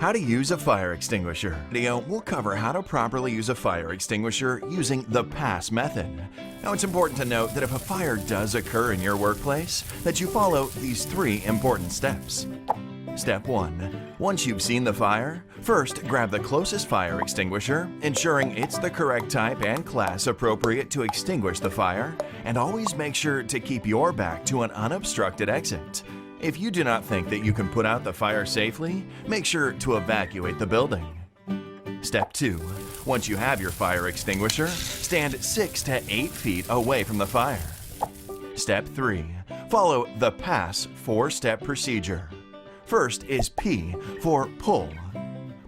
How to use a fire extinguisher. Video will cover how to properly use a fire extinguisher using the PASS method. Now, it's important to note that if a fire does occur in your workplace, that you follow these 3 important steps. Step 1. Once you've seen the fire, first grab the closest fire extinguisher, ensuring it's the correct type and class appropriate to extinguish the fire, and always make sure to keep your back to an unobstructed exit. If you do not think that you can put out the fire safely, make sure to evacuate the building. Step 2. Once you have your fire extinguisher, stand 6 to 8 feet away from the fire. Step 3. Follow the PASS 4-step procedure. First is P for pull.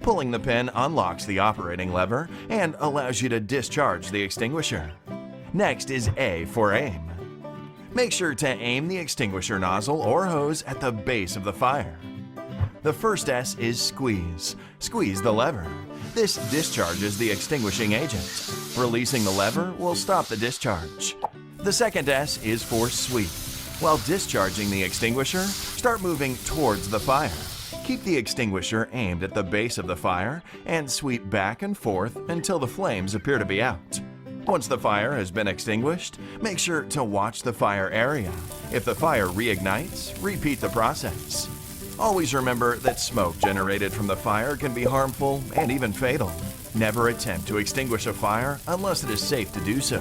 Pulling the pin unlocks the operating lever and allows you to discharge the extinguisher. Next is A for aim. Make sure to aim the extinguisher nozzle or hose at the base of the fire. The first S is squeeze. Squeeze the lever. This discharges the extinguishing agent. Releasing the lever will stop the discharge. The second S is for sweep. While discharging the extinguisher, start moving towards the fire. Keep the extinguisher aimed at the base of the fire and sweep back and forth until the flames appear to be out. Once the fire has been extinguished, make sure to watch the fire area. If the fire reignites, repeat the process. Always remember that smoke generated from the fire can be harmful and even fatal. Never attempt to extinguish a fire unless it is safe to do so.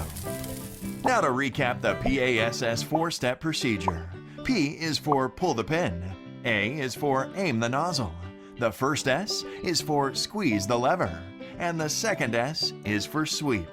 Now to recap the PASS 4-step procedure. P is for pull the pin. A is for aim the nozzle. The first S is for squeeze the lever. And the second S is for sweep.